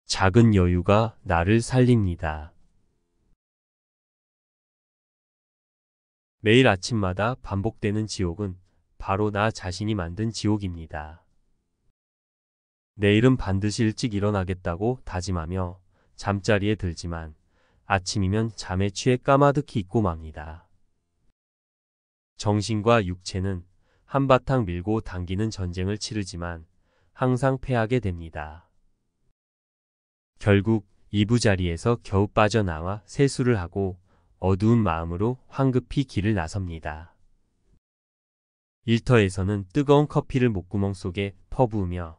작은 여유가 나를 살립니다. 매일 아침마다 반복되는 지옥은 바로 나 자신이 만든 지옥입니다. 내일은 반드시 일찍 일어나겠다고 다짐하며 잠자리에 들지만 아침이면 잠에 취해 까마득히 잊고 맙니다. 정신과 육체는 한바탕 밀고 당기는 전쟁을 치르지만 항상 패하게 됩니다. 결국 이부자리에서 겨우 빠져나와 세수를 하고 어두운 마음으로 황급히 길을 나섭니다. 일터에서는 뜨거운 커피를 목구멍 속에 퍼부으며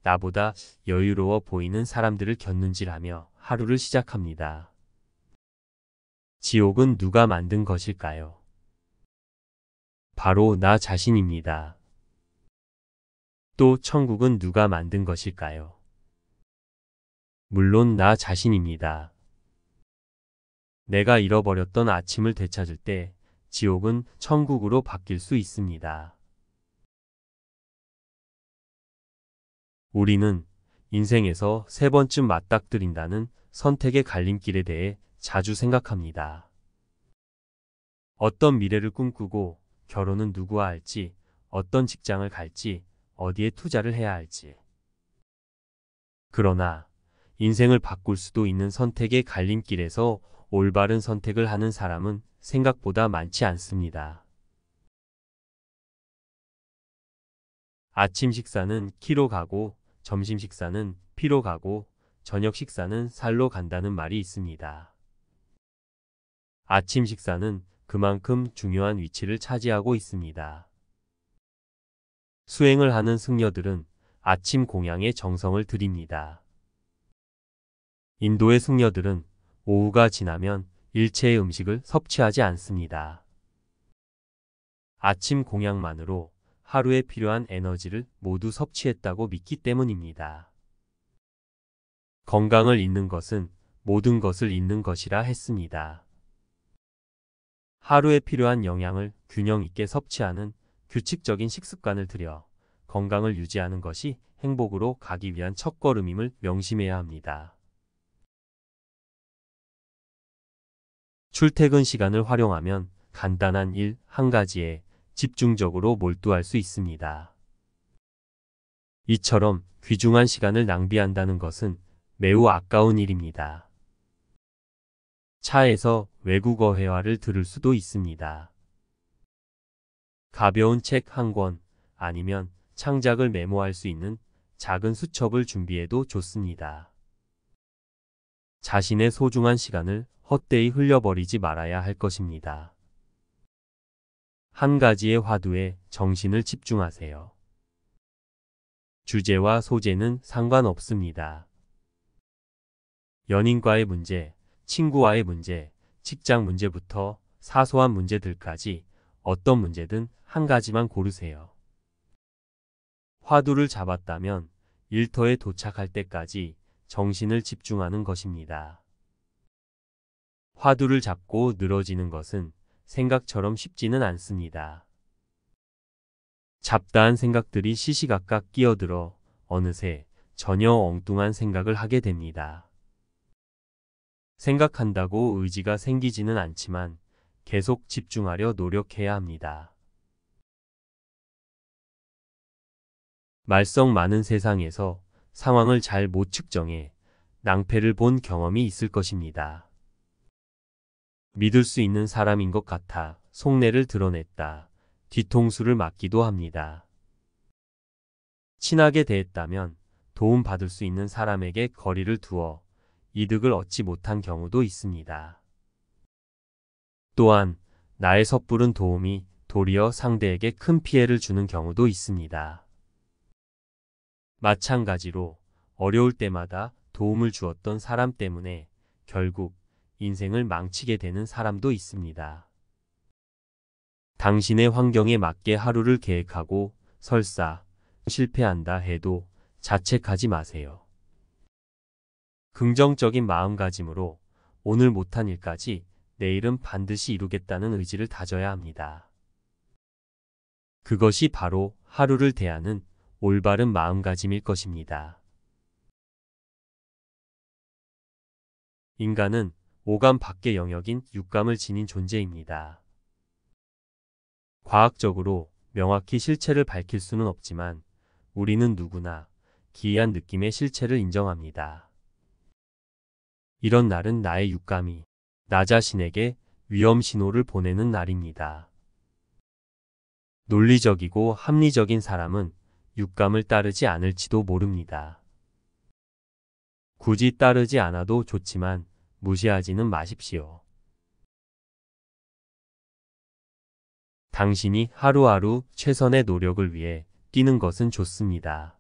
나보다 여유로워 보이는 사람들을 곁눈질하며 하루를 시작합니다. 지옥은 누가 만든 것일까요? 바로 나 자신입니다. 또 천국은 누가 만든 것일까요? 물론 나 자신입니다. 내가 잃어버렸던 아침을 되찾을 때 지옥은 천국으로 바뀔 수 있습니다. 우리는 인생에서 세 번쯤 맞닥뜨린다는 선택의 갈림길에 대해 자주 생각합니다. 어떤 미래를 꿈꾸고 결혼은 누구와 할지, 어떤 직장을 갈지, 어디에 투자를 해야 할지. 그러나 인생을 바꿀 수도 있는 선택의 갈림길에서 올바른 선택을 하는 사람은 생각보다 많지 않습니다. 아침 식사는 키로 가고 점심 식사는 피로 가고 저녁 식사는 살로 간다는 말이 있습니다. 아침 식사는 그만큼 중요한 위치를 차지하고 있습니다. 수행을 하는 승려들은 아침 공양에 정성을 들입니다. 인도의 승려들은 오후가 지나면 일체의 음식을 섭취하지 않습니다. 아침 공양만으로 하루에 필요한 에너지를 모두 섭취했다고 믿기 때문입니다. 건강을 잇는 것은 모든 것을 잇는 것이라 했습니다. 하루에 필요한 영양을 균형 있게 섭취하는 규칙적인 식습관을 들여 건강을 유지하는 것이 행복으로 가기 위한 첫걸음임을 명심해야 합니다. 출퇴근 시간을 활용하면 간단한 일 한 가지에 집중적으로 몰두할 수 있습니다. 이처럼 귀중한 시간을 낭비한다는 것은 매우 아까운 일입니다. 차에서 외국어 회화를 들을 수도 있습니다. 가벼운 책 한 권 아니면 창작을 메모할 수 있는 작은 수첩을 준비해도 좋습니다. 자신의 소중한 시간을 헛되이 흘려버리지 말아야 할 것입니다. 한 가지의 화두에 정신을 집중하세요. 주제와 소재는 상관없습니다. 연인과의 문제, 친구와의 문제, 직장 문제부터 사소한 문제들까지 어떤 문제든 한 가지만 고르세요. 화두를 잡았다면 일터에 도착할 때까지 정신을 집중하는 것입니다. 화두를 잡고 늘어지는 것은 생각처럼 쉽지는 않습니다. 잡다한 생각들이 시시각각 끼어들어 어느새 전혀 엉뚱한 생각을 하게 됩니다. 생각한다고 의지가 생기지는 않지만 계속 집중하려 노력해야 합니다. 말썽 많은 세상에서 상황을 잘 못 측정해 낭패를 본 경험이 있을 것입니다. 믿을 수 있는 사람인 것 같아 속내를 드러냈다. 뒤통수를 맞기도 합니다. 친하게 대했다면 도움받을 수 있는 사람에게 거리를 두어 이득을 얻지 못한 경우도 있습니다. 또한 나의 섣부른 도움이 도리어 상대에게 큰 피해를 주는 경우도 있습니다. 마찬가지로 어려울 때마다 도움을 주었던 사람 때문에 결국 인생을 망치게 되는 사람도 있습니다. 당신의 환경에 맞게 하루를 계획하고 설사 실패한다 해도 자책하지 마세요. 긍정적인 마음가짐으로 오늘 못한 일까지 내일은 반드시 이루겠다는 의지를 다져야 합니다. 그것이 바로 하루를 대하는 올바른 마음가짐일 것입니다. 인간은 오감 밖의 영역인 육감을 지닌 존재입니다. 과학적으로 명확히 실체를 밝힐 수는 없지만 우리는 누구나 기이한 느낌의 실체를 인정합니다. 이런 날은 나의 육감이 나 자신에게 위험 신호를 보내는 날입니다. 논리적이고 합리적인 사람은 육감을 따르지 않을지도 모릅니다. 굳이 따르지 않아도 좋지만 무시하지는 마십시오. 당신이 하루하루 최선의 노력을 위해 뛰는 것은 좋습니다.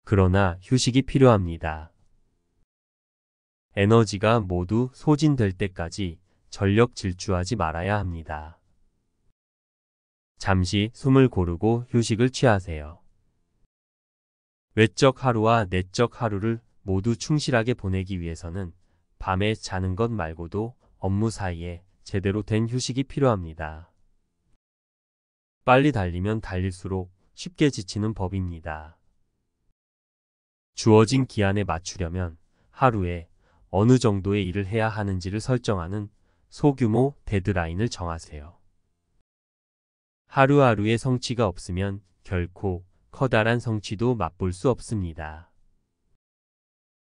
그러나 휴식이 필요합니다. 에너지가 모두 소진될 때까지 전력 질주하지 말아야 합니다. 잠시 숨을 고르고 휴식을 취하세요. 외적 하루와 내적 하루를 모두 충실하게 보내기 위해서는 밤에 자는 것 말고도 업무 사이에 제대로 된 휴식이 필요합니다. 빨리 달리면 달릴수록 쉽게 지치는 법입니다. 주어진 기한에 맞추려면 하루에 어느 정도의 일을 해야 하는지를 설정하는 소규모 데드라인을 정하세요. 하루하루의 성취가 없으면 결코 커다란 성취도 맛볼 수 없습니다.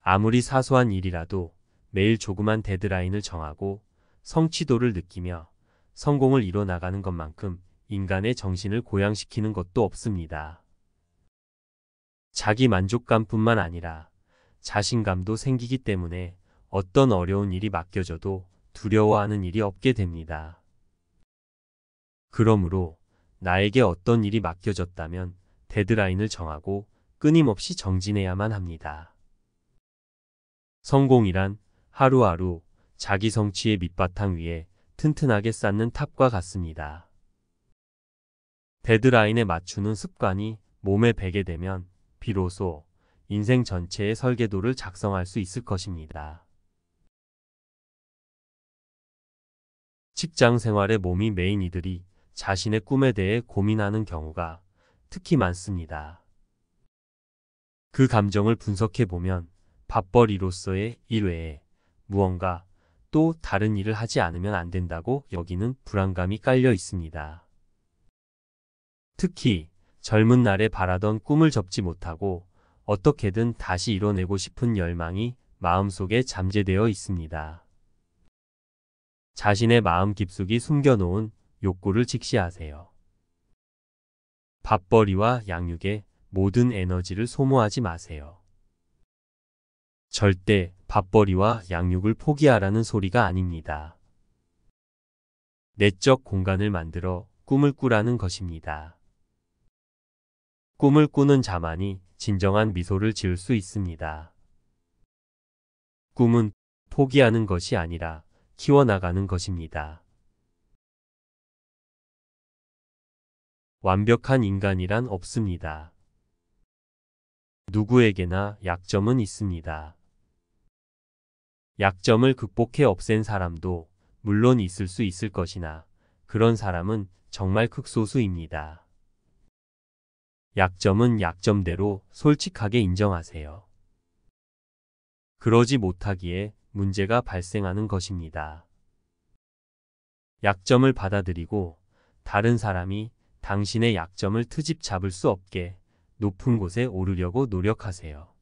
아무리 사소한 일이라도 매일 조그만 데드라인을 정하고 성취도를 느끼며 성공을 이뤄 나가는 것만큼 인간의 정신을 고양시키는 것도 없습니다. 자기 만족감뿐만 아니라 자신감도 생기기 때문에 어떤 어려운 일이 맡겨져도 두려워하는 일이 없게 됩니다. 그러므로 나에게 어떤 일이 맡겨졌다면 데드라인을 정하고 끊임없이 정진해야만 합니다. 성공이란 하루하루 자기 성취의 밑바탕 위에 튼튼하게 쌓는 탑과 같습니다. 데드라인에 맞추는 습관이 몸에 배게 되면 비로소 인생 전체의 설계도를 작성할 수 있을 것입니다. 직장 생활에 몸이 메인 이들이 자신의 꿈에 대해 고민하는 경우가 특히 많습니다. 그 감정을 분석해 보면 밥벌이로서의 일 외에 무언가 또 다른 일을 하지 않으면 안 된다고 여기는 불안감이 깔려 있습니다. 특히 젊은 날에 바라던 꿈을 접지 못하고 어떻게든 다시 이뤄내고 싶은 열망이 마음속에 잠재되어 있습니다. 자신의 마음 깊숙이 숨겨놓은 욕구를 직시하세요. 밥벌이와 양육에 모든 에너지를 소모하지 마세요. 절대 밥벌이와 양육을 포기하라는 소리가 아닙니다. 내적 공간을 만들어 꿈을 꾸라는 것입니다. 꿈을 꾸는 자만이 진정한 미소를 지을 수 있습니다. 꿈은 포기하는 것이 아니라 키워나가는 것입니다. 완벽한 인간이란 없습니다. 누구에게나 약점은 있습니다. 약점을 극복해 없앤 사람도 물론 있을 수 있을 것이나 그런 사람은 정말 극소수입니다. 약점은 약점대로 솔직하게 인정하세요. 그러지 못하기에 문제가 발생하는 것입니다. 약점을 받아들이고 다른 사람이 당신의 약점을 트집 잡을 수 없게 높은 곳에 오르려고 노력하세요.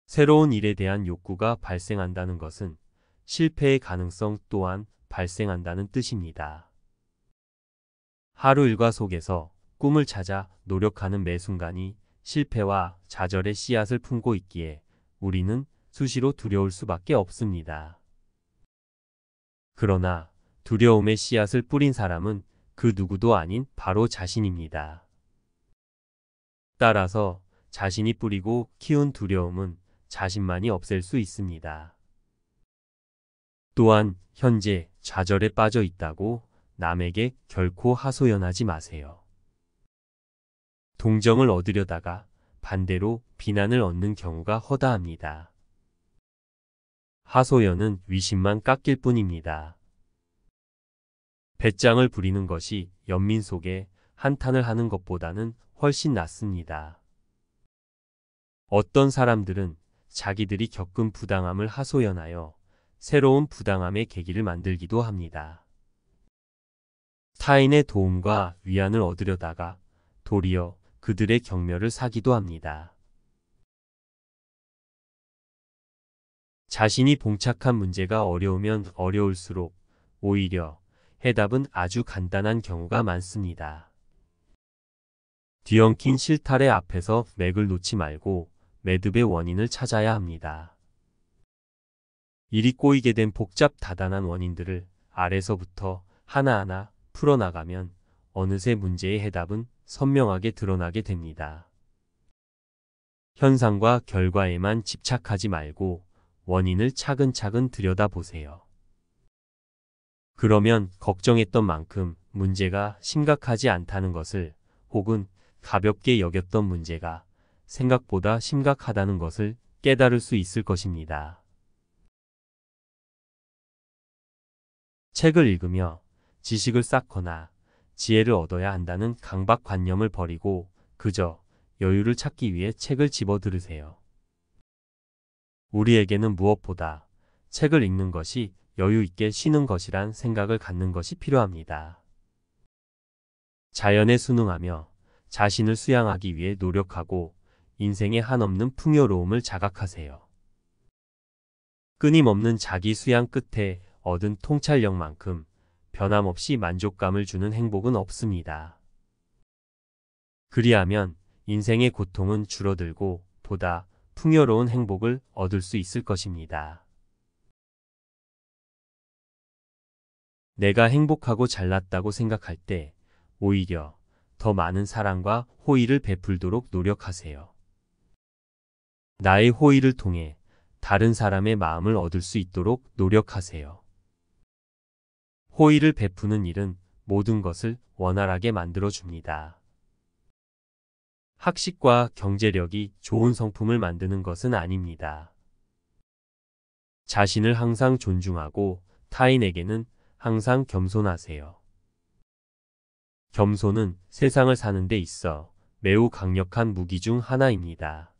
새로운 일에 대한 욕구가 발생한다는 것은 실패의 가능성 또한 발생한다는 뜻입니다. 하루 일과 속에서 꿈을 찾아 노력하는 매 순간이 실패와 좌절의 씨앗을 품고 있기에 우리는 수시로 두려울 수밖에 없습니다. 그러나 두려움의 씨앗을 뿌린 사람은 그 누구도 아닌 바로 자신입니다. 따라서 자신이 뿌리고 키운 두려움은 자신만이 없앨 수 있습니다. 또한 현재 좌절에 빠져 있다고 남에게 결코 하소연하지 마세요. 동정을 얻으려다가 반대로 비난을 얻는 경우가 허다합니다. 하소연은 위신만 깎일 뿐입니다. 배짱을 부리는 것이 연민 속에 한탄을 하는 것보다는 훨씬 낫습니다. 어떤 사람들은 자기들이 겪은 부당함을 하소연하여 새로운 부당함의 계기를 만들기도 합니다. 타인의 도움과 위안을 얻으려다가 도리어 그들의 경멸을 사기도 합니다. 자신이 봉착한 문제가 어려우면 어려울수록 오히려 해답은 아주 간단한 경우가 많습니다. 뒤엉킨 실타래 앞에서 맥을 놓지 말고 매듭의 원인을 찾아야 합니다. 일이 꼬이게 된 복잡 다단한 원인들을 아래서부터 하나하나 풀어나가면 어느새 문제의 해답은 선명하게 드러나게 됩니다. 현상과 결과에만 집착하지 말고 원인을 차근차근 들여다보세요. 그러면 걱정했던 만큼 문제가 심각하지 않다는 것을, 혹은 가볍게 여겼던 문제가 생각보다 심각하다는 것을 깨달을 수 있을 것입니다. 책을 읽으며 지식을 쌓거나 지혜를 얻어야 한다는 강박관념을 버리고 그저 여유를 찾기 위해 책을 집어 들으세요. 우리에게는 무엇보다 책을 읽는 것이 여유 있게 쉬는 것이란 생각을 갖는 것이 필요합니다. 자연에 순응하며 자신을 수양하기 위해 노력하고 인생의 한없는 풍요로움을 자각하세요. 끊임없는 자기 수양 끝에 얻은 통찰력만큼 변함없이 만족감을 주는 행복은 없습니다. 그리하면 인생의 고통은 줄어들고 보다 풍요로운 행복을 얻을 수 있을 것입니다. 내가 행복하고 잘났다고 생각할 때 오히려 더 많은 사랑과 호의를 베풀도록 노력하세요. 나의 호의를 통해 다른 사람의 마음을 얻을 수 있도록 노력하세요. 호의를 베푸는 일은 모든 것을 원활하게 만들어줍니다. 학식과 경제력이 좋은 성품을 만드는 것은 아닙니다. 자신을 항상 존중하고 타인에게는 항상 겸손하세요. 겸손은 세상을 사는 데 있어 매우 강력한 무기 중 하나입니다.